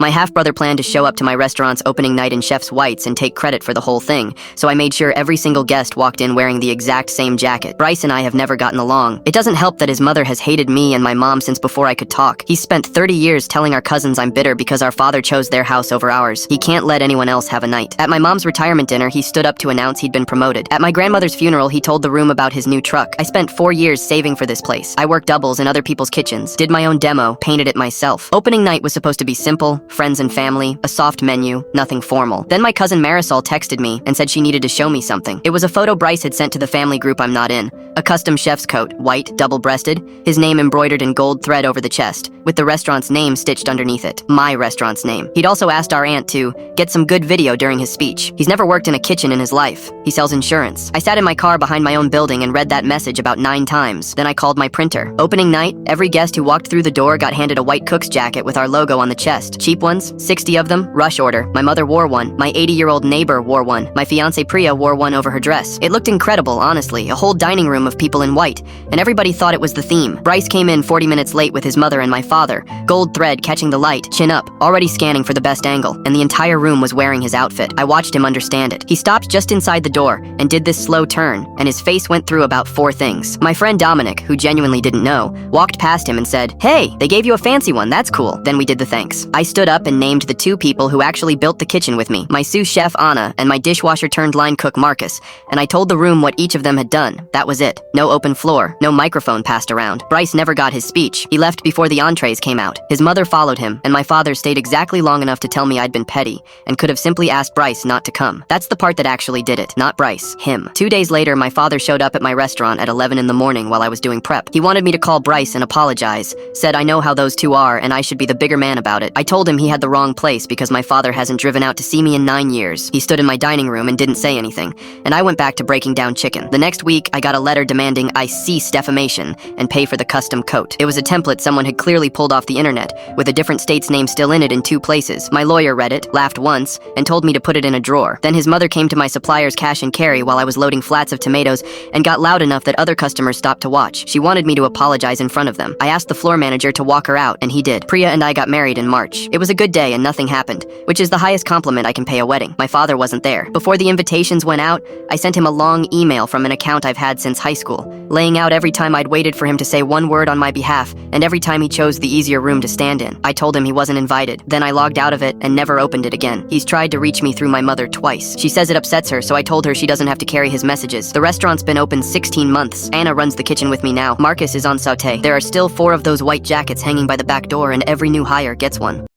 My half-brother planned to show up to my restaurant's opening night in Chef's Whites and take credit for the whole thing, so I made sure every single guest walked in wearing the exact same jacket. Bryce and I have never gotten along. It doesn't help that his mother has hated me and my mom since before I could talk. He spent 30 years telling our cousins I'm bitter because our father chose their house over ours. He can't let anyone else have a night. At my mom's retirement dinner, he stood up to announce he'd been promoted. At my grandmother's funeral, he told the room about his new truck. I spent 4 years saving for this place. I worked doubles in other people's kitchens, did my own demo, painted it myself. Opening night was supposed to be simple, friends and family, a soft menu, nothing formal. Then my cousin Marisol texted me and said she needed to show me something. It was a photo Bryce had sent to the family group I'm not in. A custom chef's coat, white, double-breasted, his name embroidered in gold thread over the chest, with the restaurant's name stitched underneath it. My restaurant's name. He'd also asked our aunt to get some good video during his speech. He's never worked in a kitchen in his life. He sells insurance. I sat in my car behind my own building and read that message about 9 times. Then I called my printer. Opening night, every guest who walked through the door got handed a white cook's jacket with our logo on the chest. Cheap ones, 60 of them, rush order. My mother wore one. My 80-year-old neighbor wore one. My fiancée Priya wore one over her dress. It looked incredible, honestly. A whole dining room of people in white, and everybody thought it was the theme. Bryce came in 40 minutes late with his mother and my father, gold thread catching the light, chin up, already scanning for the best angle, and the entire room was wearing his outfit. I watched him understand it. He stopped just inside the door and did this slow turn, and his face went through about 4 things. My friend Dominic, who genuinely didn't know, walked past him and said, "Hey, they gave you a fancy one, that's cool." Then we did the thanks. I stood up and named the 2 people who actually built the kitchen with me, my sous chef Anna and my dishwasher turned line cook Marcus, and I told the room what each of them had done. That was it. No open floor, no microphone passed around. Bryce never got his speech. He left before the entrees came out. His mother followed him, and my father stayed exactly long enough to tell me I'd been petty, and could have simply asked Bryce not to come. That's the part that actually did it, not Bryce, him. 2 days later, my father showed up at my restaurant at 11 in the morning while I was doing prep. He wanted me to call Bryce and apologize, said I know how those 2 are and I should be the bigger man about it. I told him he had the wrong place because my father hasn't driven out to see me in 9 years. He stood in my dining room and didn't say anything, and I went back to breaking down chicken. The next week, I got a letter demanding I cease defamation and pay for the custom coat. It was a template someone had clearly pulled off the internet, with a different state's name still in it in 2 places. My lawyer read it, laughed once, and told me to put it in a drawer. Then his mother came to my supplier's cash and carry while I was loading flats of tomatoes and got loud enough that other customers stopped to watch. She wanted me to apologize in front of them. I asked the floor manager to walk her out, and he did. Priya and I got married in March. It was a good day and nothing happened, which is the highest compliment I can pay a wedding. My father wasn't there. Before the invitations went out, I sent him a long email from an account I've had since high school, laying out every time I'd waited for him to say 1 word on my behalf, and every time he chose the easier room to stand in. I told him he wasn't invited. Then I logged out of it and never opened it again. He's tried to reach me through my mother twice. She says it upsets her, so I told her she doesn't have to carry his messages. The restaurant's been open 16 months. Anna runs the kitchen with me now. Marcus is on saute. There are still 4 of those white jackets hanging by the back door, and every new hire gets one.